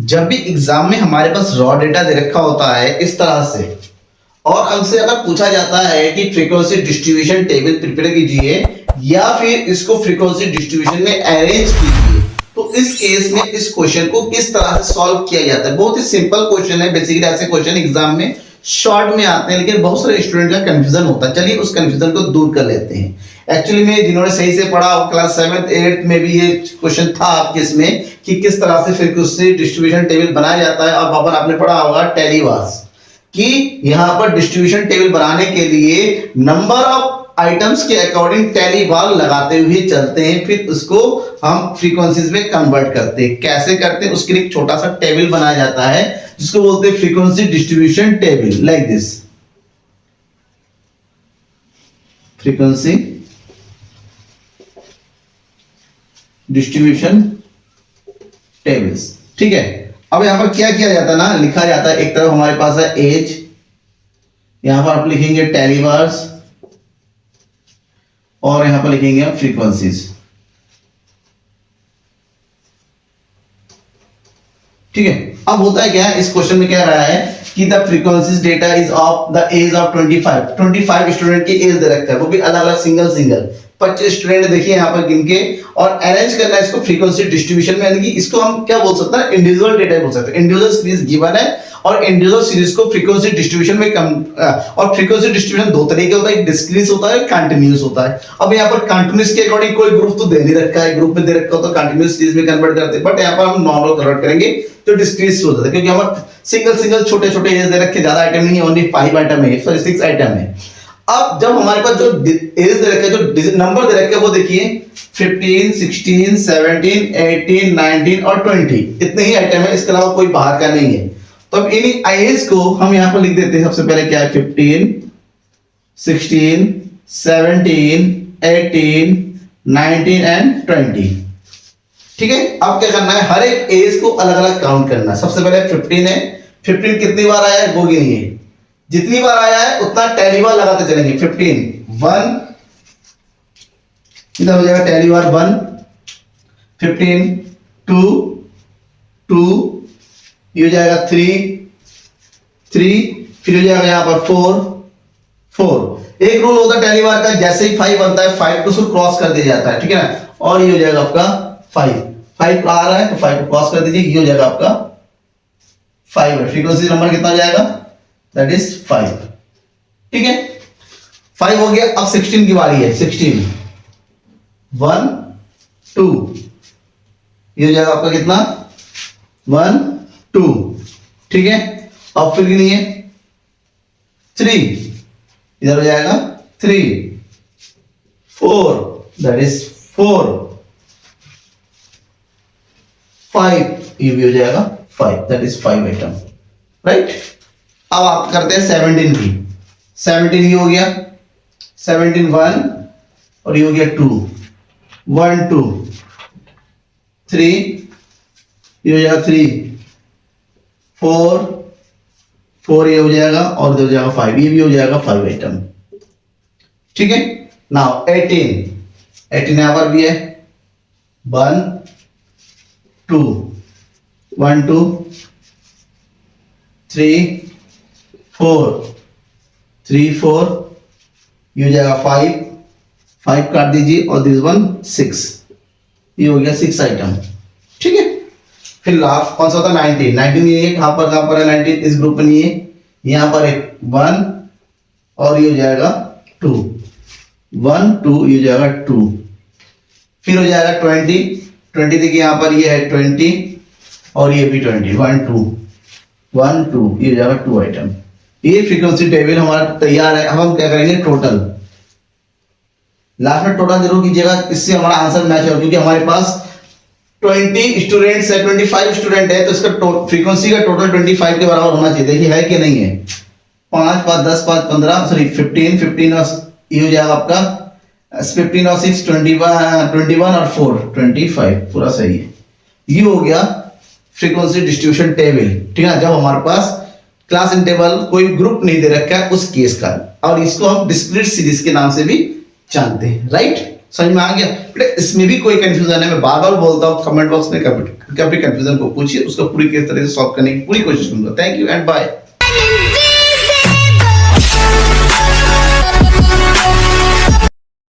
जब भी एग्जाम में हमारे पास रॉ डेटा दे रखा होता है इस तरह से, और हमसे अगर पूछा जाता है कि फ्रीक्वेंसी डिस्ट्रीब्यूशन टेबल प्रिपेयर कीजिए या फिर इसको फ्रीक्वेंसी डिस्ट्रीब्यूशन में अरेंज कीजिए, तो इस केस में इस क्वेश्चन को किस तरह से सॉल्व किया जाता है। बहुत ही सिंपल क्वेश्चन है। बेसिकली ऐसे क्वेश्चन एग्जाम में शॉर्ट में आते हैं, लेकिन बहुत सारे स्टूडेंट का कंफ्यूजन होता है। चलिए उस कंफ्यूजन को दूर कर लेते हैं। एक्चुअली में जिन्होंने सही से पढ़ा क्लास 7th 8th में भी ये क्वेश्चन था आपके इसमें कि किस तरह से फ्रीक्वेंसी डिस्ट्रीब्यूशन टेबल बनाया जाता है। अब अपन आपने पढ़ा होगा टेलीवास कि यहां पर डिस्ट्रीब्यूशन टेबल बनाने के लिए नंबर ऑफ आइटम्स के अकॉर्डिंग टैली बार लगाते हुए चलते हैं, फिर उसको हम फ्रीक्वेंसीज में कन्वर्ट करते हैं। कैसे करते हैं उसके लिए एक छोटा सा टेबल बनाया जाता है जिसको बोलते हैं frequency distribution table, like this frequency distribution tables. ठीक है, अब यहां पर क्या किया जाता है ना, लिखा जाता है। एक तरफ हमारे पास है एज, यहां पर आप लिखेंगे टेलीवार्स और यहां पर लिखेंगे हम फ्रीक्वेंसीज। ठीक है, अब होता है क्या, इस क्वेश्चन में कह रहा है कि the frequencies data is of the age of 25 student की एज दे रखा है, वो भी अलग अलग सिंगल 25 स्टूडेंट देखिए यहां पर गिन के, और अरेंज करना है इसको फ्रीक्वेंसी डिस्ट्रीब्यूशन में, यानी कि इसको हम क्या बोल सकते हैं, इंडिविजुअल डेटा बोल सकते हैं। इंडिविजुअल सीरीज गिवन है और इंडिविजुअल सीरीज को फ्रीक्वेंसी डिस्ट्रीब्यूशन में और फ्रीक्वेंसी डिस्ट्रीब्यूशन दो तरीके होता है, एक डिस्क्रीट होता है, कंटीन्यूअस होता है। अब यहाँ पर कंटीन्यूअस के अकॉर्डिंग कोई ग्रुप तो दे नहीं रखा है, ग्रुप में दे रखा हो तो कंटीन्यूअस सीरीज में कन्वर्ट करते हैं, बट यहाँ पर हम नॉर्मल कन्वर्ट करेंगे तो डिस्क्रीट हो जाता है, क्योंकि हमारे सिंगल छोटे एज दे रखे, ज्यादा आइटम नहीं है, ओनली 5 आइटम है, सॉरी 6 आइटम है। अब जब हमारे पास जो एज दे रखे, जो नंबर दे रखे, वो देखिए 15, 16, 17, 18, 19 और 20, इतने ही आइटम है, इसके अलावा कोई बाहर का नहीं है। तो अब इन एज को हम यहां पर लिख देते हैं। सबसे पहले क्या है, 15, 16, 17, 18, 19 एंड 20। ठीक है, अब क्या करना है, हर एक एज को अलग अलग काउंट करना है। सबसे पहले 15 है, 15 कितनी बार आया है वो गिनिए, जितनी बार आया है उतना टैली बार लगाते चलेंगे। 15 1, इधर हो जाएगा टैली बार 1, 15 2, 2, ये हो जाएगा 3, फिर हो जाएगा यहाँ पर 4। एक रूल होता है टैली बार का, जैसे ही 5 बनता है 5 को उसको क्रॉस कर दिया जाता है। ठीक है ना, और ये हो जाएगा आपका 5 आ रहा है तो 5 को क्रॉस कर दीजिए, ये हो जाएगा आपका 5 है। फ्रीक्वेंसी नंबर कितना हो जाएगा, दैट इज 5। ठीक है, 5 हो गया। अब 16 की बारी है। 16 1 2, ये हो जाएगा आपका कितना 1 2। ठीक है, अब फिर गिनिए 3, इधर हो जाएगा 3 4, दैट इज 4 5, ये भी हो जाएगा 5, दैट इज 5 आइटम, राइट। अब आप करते हैं 17 की। 17 ये हो गया 17 1, और ये हो गया 2 1 2 3, ये हो जाएगा 3 4 ये हो जाएगा, और हो जाएगा 5, ये भी हो जाएगा 5 आइटम। ठीक है, नाउ 18 यहां पर भी है 1 2 1 2 3 4 3 4, ये हो जाएगा 5 काट दीजिए, और दिस वन 6, ये हो गया 6 आइटम। ठीक है, फिर लास्ट कौन सा होता है 19 ये कहां पर है 19, इस ग्रुप में नहीं है, यहां पर एक 1, और ये हो जाएगा 2 1 2, ये हो जाएगा 2, फिर हो जाएगा 20 देखिए यहां पर ये है 20, और ये भी 20 1 2 1 2, ये हो जाएगा 2 आइटम। ये फ्रीक्वेंसी टेबल हमारा तैयार है। अब हम क्या करेंगे, टोटल लास्ट में टोटल जरूर कीजिएगा, इससे हमारा आंसर मैच होगा, क्योंकि हमारे पास 20 स्टूडेंट्स है, 25 स्टूडेंट है, तो इसका फ्रीक्वेंसी का टोटल 25 के बराबर होना चाहिए। देखिए है कि नहीं है, 5 5 10 5 15, सॉरी 15 और ये हो जाएगा आपका 15 और 6 21 और 4 25, पूरा सही है। ये हो गया फ्रीक्वेंसी डिस्ट्रीब्यूशन टेबल। ठीक है, जब हमारे पास क्लास इंटरवल कोई ग्रुप नहीं दे रखा है उस केस का, और इसको हम डिस्क्रीट सीरीज के नाम से भी जानते हैं, राइट। समझ में आ गया बेटा? इसमें भी कोई कंफ्यूजन है, मैं बार बार बोलता हूँ, कमेंट बॉक्स में कभी कंफ्यूजन को पूछिए, उसको पूरी किस तरह से सॉल्व करने की पूरी कोशिश करूंगा। Thank you and bye.